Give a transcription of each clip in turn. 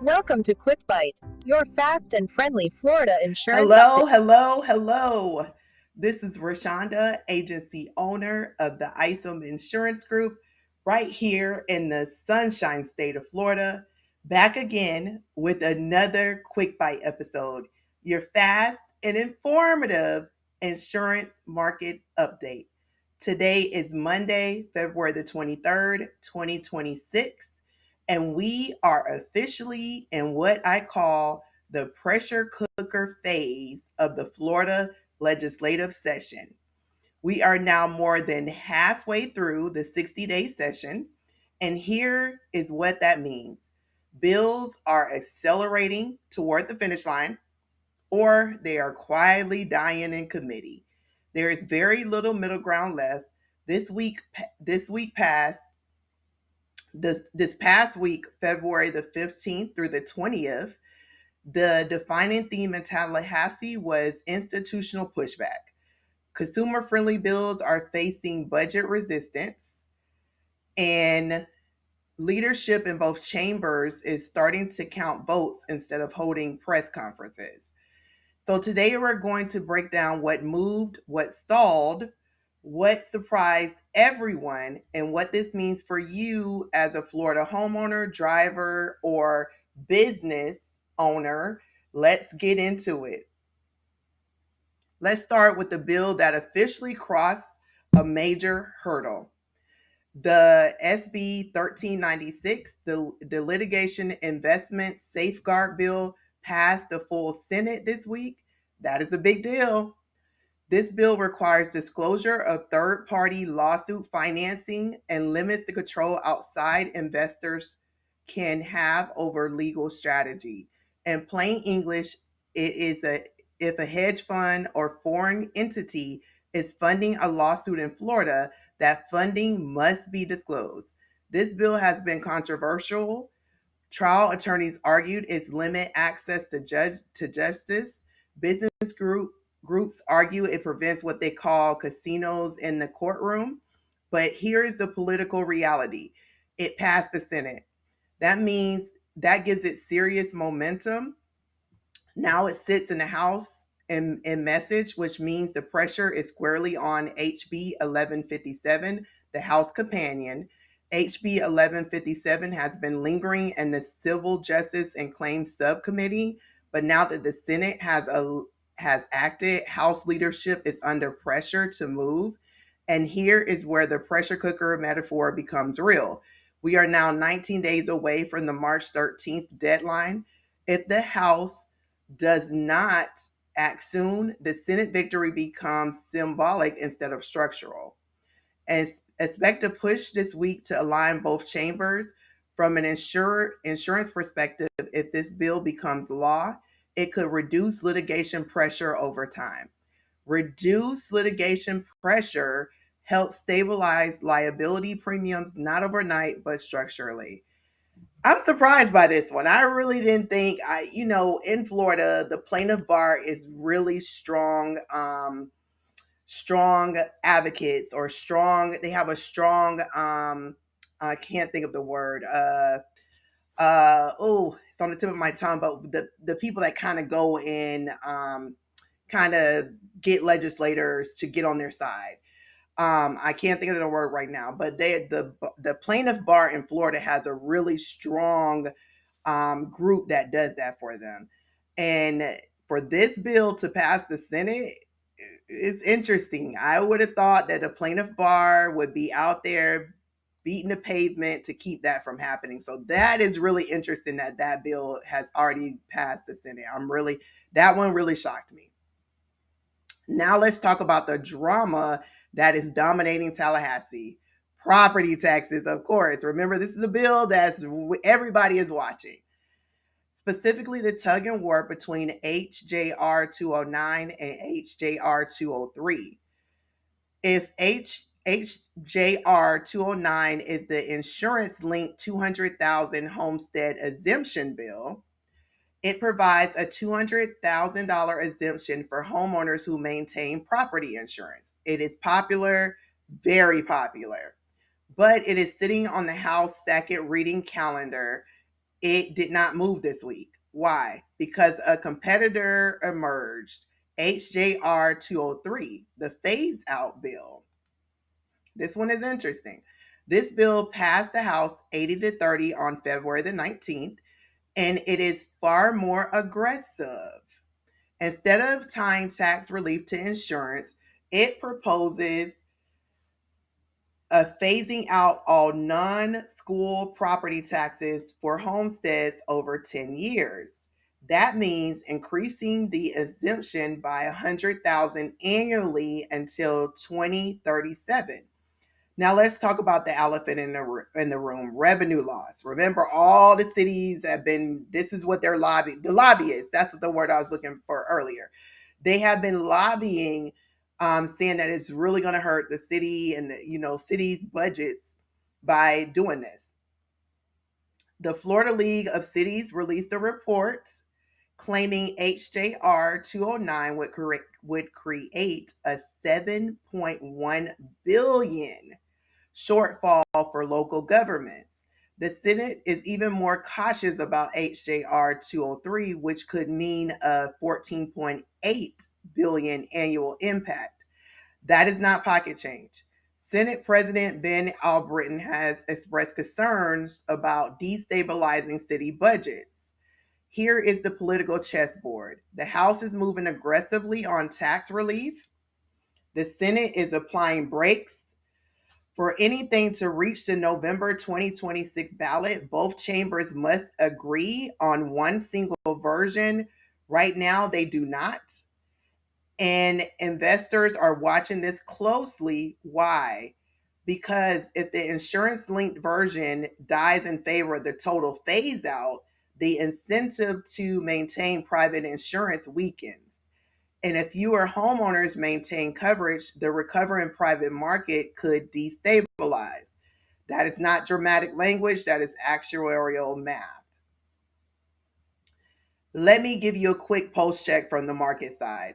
Welcome to Quick Bite, your fast and friendly Florida insurance update. Hello. This is Roshonda, agency owner of the Isom Insurance Group, right here in the Sunshine State of Florida, back again with another Quick Bite episode, your fast and informative insurance market update. Today is Monday, February the 23rd, 2026, and we are officially in what I call the pressure cooker phase of the Florida legislative session. We are now more than halfway through the 60-day session, and here is what that means. Bills are accelerating toward the finish line, or they are quietly dying in committee. There is very little middle ground left. This past week, February the 15th through the 20th, the defining theme in Tallahassee was institutional pushback. Consumer friendly bills are facing budget resistance, and leadership in both chambers is starting to count votes instead of holding press conferences. So, today we're going to break down what moved, what stalled, what surprised everyone, and what this means for you as a Florida homeowner, driver, or business owner. Let's get into it. Let's start with the bill that officially crossed a major hurdle. The SB 1396, the Litigation Investment Safeguard Bill, passed the full Senate this week. That is a big deal. This bill requires disclosure of third-party lawsuit financing and limits the control outside investors can have over legal strategy. In plain English, it is if a hedge fund or foreign entity is funding a lawsuit in Florida, that funding must be disclosed. This bill has been controversial. Trial attorneys argued its limit access to justice. Business groups argue it prevents what they call casinos in the courtroom. But here's the political reality. It passed the Senate. That means that gives it serious momentum. Now it sits in the House in message, which means the pressure is squarely on HB 1157, the House companion. HB 1157 has been lingering in the Civil Justice and Claims Subcommittee, but now that the Senate has acted, House leadership is under pressure to move. And here is where the pressure cooker metaphor becomes real. We are now 19 days away from the March 13th deadline. If the House does not act soon, the Senate victory becomes symbolic instead of structural. And expect a push this week to align both chambers. From an insurance perspective, if this bill becomes law, it could reduce litigation pressure over time. Reduce litigation pressure helps stabilize liability premiums, not overnight, but structurally. I'm surprised by this one. I really didn't think in Florida, the plaintiff bar is really strong, strong advocates or strong, they have a strong, I can't think of the word. It's on the tip of my tongue, but the people that kind of go in, kind of get legislators to get on their side. I can't think of the word right now, but the plaintiff bar in Florida has a really strong group that does that for them. And for this bill to pass the Senate, it's interesting. I would have thought that the plaintiff bar would be out there beating the pavement to keep that from happening. So that is really interesting that that bill has already passed the Senate. That one really shocked me. Now let's talk about the drama that is dominating Tallahassee. Property taxes, of course. Remember, this is a bill that's everybody is watching. Specifically, the tug and war between HJR 209 and HJR 203. If HJR 209 is the insurance-linked 200,000 homestead exemption bill, it provides a $200,000 exemption for homeowners who maintain property insurance. It is popular, very popular, but it is sitting on the House second reading calendar it did not move this week. Why? Because a competitor emerged, HJR 203, the phase out bill. This one is interesting. This bill passed the House 80-30 on February the 19th, and it is far more aggressive. Instead of tying tax relief to insurance, it proposes phasing out all non-school property taxes for homesteads over 10 years. That means increasing the exemption by $100,000 annually until 2037. Now let's talk about the elephant in the room, revenue loss. Remember, all the cities have been, this is what they're lobbying, the lobbyists, that's the word I was looking for earlier. They have been lobbying, saying that it's really going to hurt the city and cities' budgets by doing this. The Florida League of Cities released a report claiming HJR 209 would create a $7.1 billion shortfall for local governments. The Senate is even more cautious about HJR 203, which could mean a $14.8 billion annual impact. That is not pocket change. Senate President Ben Albritton has expressed concerns about destabilizing city budgets. Here is the political chessboard. The House is moving aggressively on tax relief. The Senate is applying brakes. For anything to reach the November 2026 ballot, both chambers must agree on one single version. Right now, they do not. And investors are watching this closely. Why? Because if the insurance linked version dies in favor of the total phase out, the incentive to maintain private insurance weakens. And if fewer homeowners maintain coverage, the recovering private market could destabilize. That is not dramatic language, that is actuarial math. Let me give you a quick post check from the market side.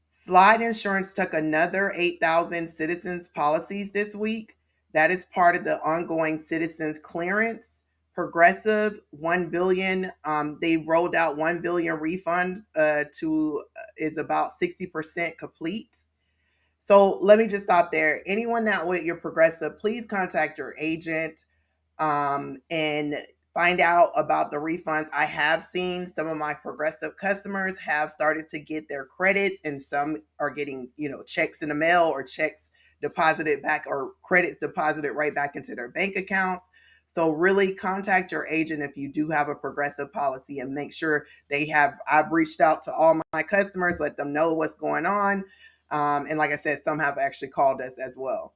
Slide Insurance took another 8,000 citizens policies this week. That is part of the ongoing citizens clearance. Progressive, $1 billion. They rolled out $1 billion refund is about 60% complete. So let me just stop there. Anyone that with your Progressive, please contact your agent and find out about the refunds. I have seen some of my Progressive customers have started to get their credits, and some are getting, checks in the mail or checks deposited back or credits deposited right back into their bank accounts. So really contact your agent if you do have a Progressive policy and make sure I've reached out to all my customers, let them know what's going on. And like I said, some have actually called us as well.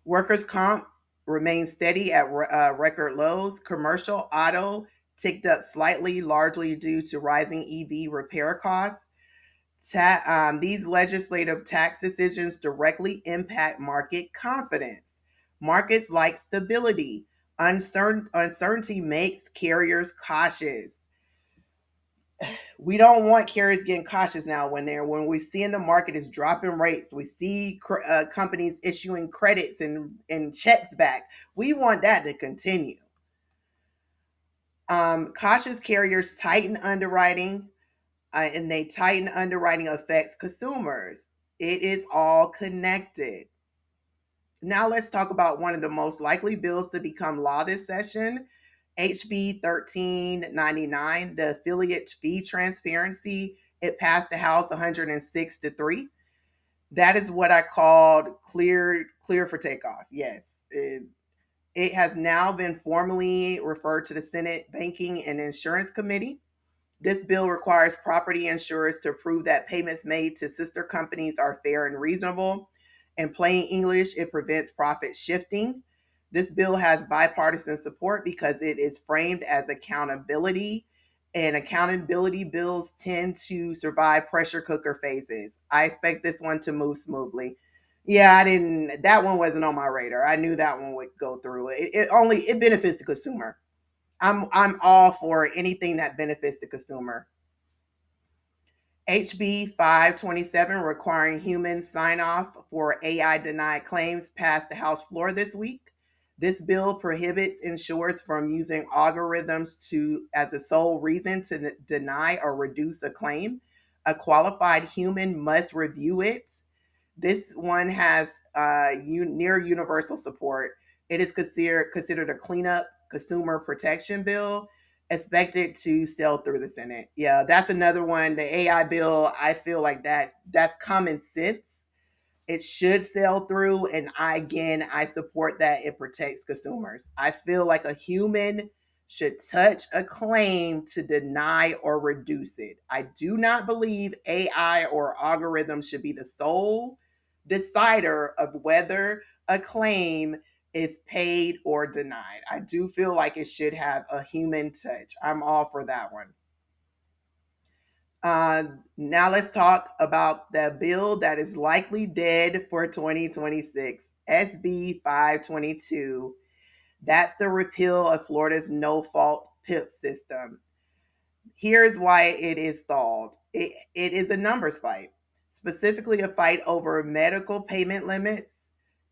Workers' comp remains steady at record lows. Commercial auto ticked up slightly, largely due to rising EV repair costs. These legislative tax decisions directly impact market confidence. Markets like stability. Uncertainty makes carriers cautious. We don't want carriers getting cautious now when we see in the market is dropping rates. We see companies issuing credits and checks back. We want that to continue. Cautious carriers tighten underwriting, and they tighten underwriting affects consumers. It is all connected. Now let's talk about one of the most likely bills to become law this session. HB 1399, the affiliate fee transparency. It passed the House 106-3. That is what I called clear for takeoff. Yes, it has now been formally referred to the Senate Banking and Insurance Committee. This bill requires property insurers to prove that payments made to sister companies are fair and reasonable. In plain English, it prevents profit shifting. This bill has bipartisan support because it is framed as accountability, and accountability bills tend to survive pressure cooker phases. I expect this one to move smoothly. Yeah, that one wasn't on my radar. I knew that one would go through. It benefits the consumer. I'm all for anything that benefits the consumer. HB 527 requiring human sign off for AI denied claims passed the House floor this week. This bill prohibits insurers from using algorithms as the sole reason to deny or reduce a claim. A qualified human must review it. This one has near universal support. It is considered a cleanup consumer protection bill, expected to sail through the Senate. Yeah, that's another one. The AI bill, I feel like that's common sense. It should sail through, and I support that. It protects consumers. I feel like a human should touch a claim to deny or reduce it. I do not believe AI or algorithms should be the sole decider of whether a claim is paid or denied. I do feel like it should have a human touch. I'm all for that one. Now let's talk about the bill that is likely dead for 2026, SB 522. That's the repeal of Florida's no-fault PIP system. Here's why it is stalled. It is a numbers fight, specifically a fight over medical payment limits.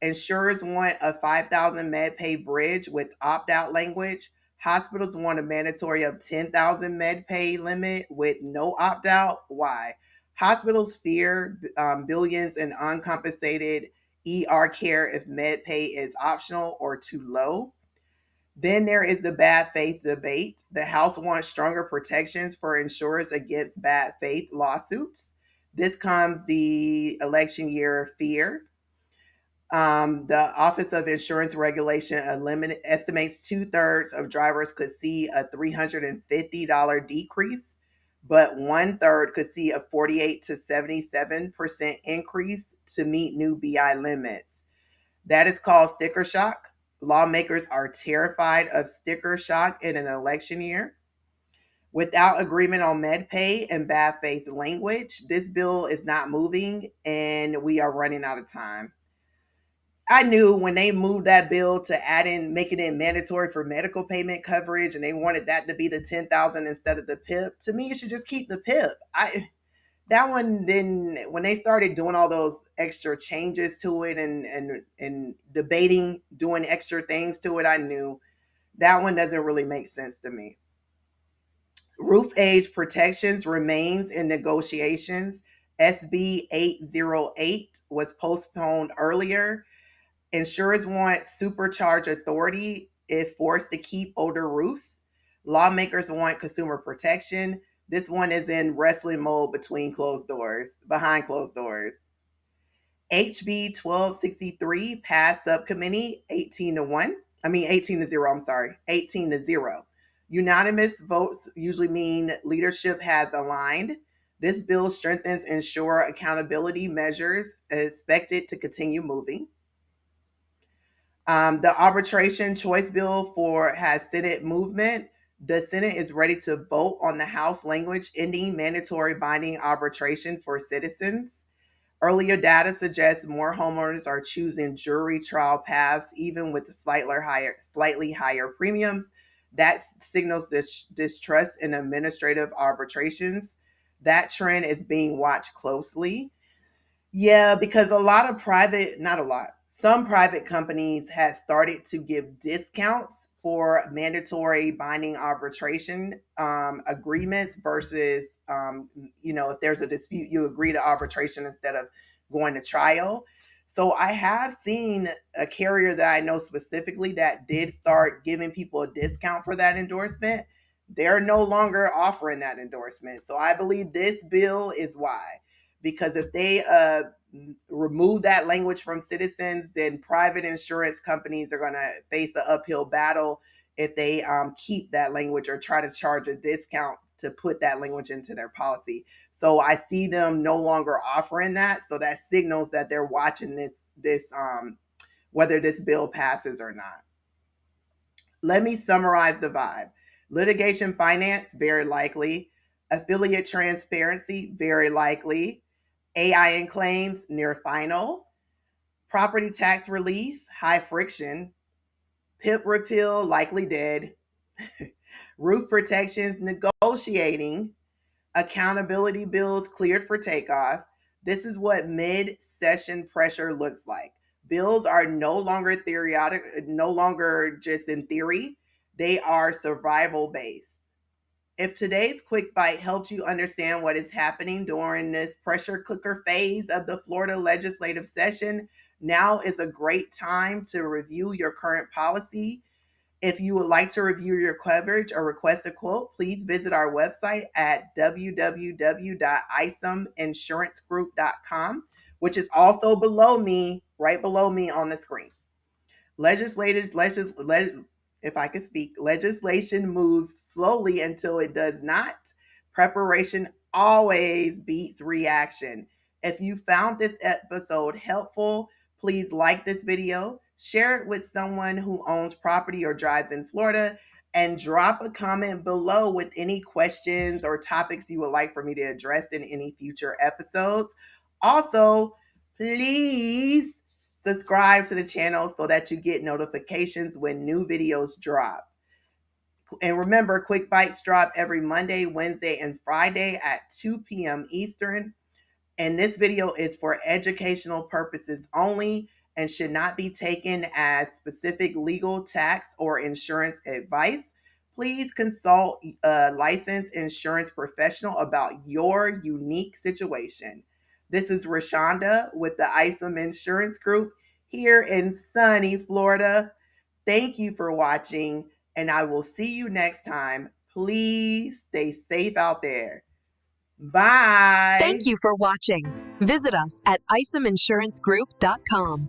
Insurers want a 5,000 med pay bridge with opt-out language. Hospitals want a mandatory of 10,000 med pay limit with no opt-out. Why? Hospitals fear billions in uncompensated ER care if med pay is optional or too low. Then there is the bad faith debate. The House wants stronger protections for insurers against bad faith lawsuits. This comes the election year fear. The Office of Insurance Regulation estimates 2/3 of drivers could see a $350 decrease, but 1/3 could see a 48 to 77% increase to meet new BI limits. That is called sticker shock. Lawmakers are terrified of sticker shock in an election year. Without agreement on MedPay and bad faith language, this bill is not moving and we are running out of time. I knew when they moved that bill to making it mandatory for medical payment coverage, and they wanted that to be the 10,000 instead of the PIP. To me, it should just keep the PIP. That one didn't. When they started doing all those extra changes to it and debating doing extra things to it, I knew that one doesn't really make sense to me. Roof age protections remains in negotiations. SB 808 was postponed earlier. Insurers want supercharge authority if forced to keep older roofs. Lawmakers want consumer protection. This one is in wrestling mode behind closed doors. HB 1263 passed subcommittee 18 to 0. Unanimous votes usually mean leadership has aligned. This bill strengthens insurer accountability measures, expected to continue moving. The arbitration choice bill has Senate movement. The Senate is ready to vote on the House language ending mandatory binding arbitration for citizens. Earlier data suggests more homeowners are choosing jury trial paths, even with slightly higher premiums. That signals distrust in administrative arbitrations. That trend is being watched closely. Yeah, because some private companies have started to give discounts for mandatory binding arbitration agreements versus, if there's a dispute, you agree to arbitration instead of going to trial. So I have seen a carrier that I know specifically that did start giving people a discount for that endorsement. They're no longer offering that endorsement. So I believe this bill is why. Because if they remove that language from citizens, then private insurance companies are going to face an uphill battle if they keep that language or try to charge a discount to put that language into their policy. So I see them no longer offering that. So that signals that they're watching this whether this bill passes or not. Let me summarize the vibe. Litigation finance, very likely. Affiliate transparency, very likely. AI and claims, near final. Property tax relief, high friction. PIP repeal, likely dead. Roof protections, negotiating. Accountability bills cleared for takeoff. This is what mid-session pressure looks like. Bills are no longer theoretic, no longer just in theory. They are survival based. If today's quick bite helped you understand what is happening during this pressure cooker phase of the Florida legislative session, now is a great time to review your current policy. If you would like to review your coverage or request a quote, please visit our website at www.isominsurancegroup.com, which is also below me, right below me on the screen. Legislation moves slowly until it does not. Preparation always beats reaction. If you found this episode helpful, please like this video, share it with someone who owns property or drives in Florida, and drop a comment below with any questions or topics you would like for me to address in any future episodes. Also, please subscribe to the channel so that you get notifications when new videos drop. And remember, Quick Bites drop every Monday, Wednesday, and Friday at 2 p.m. Eastern. And this video is for educational purposes only and should not be taken as specific legal, tax, or insurance advice. Please consult a licensed insurance professional about your unique situation. This is Roshonda with the Isom Insurance Group here in sunny Florida. Thank you for watching, and I will see you next time. Please stay safe out there. Bye. Thank you for watching. Visit us at isominsurancegroup.com.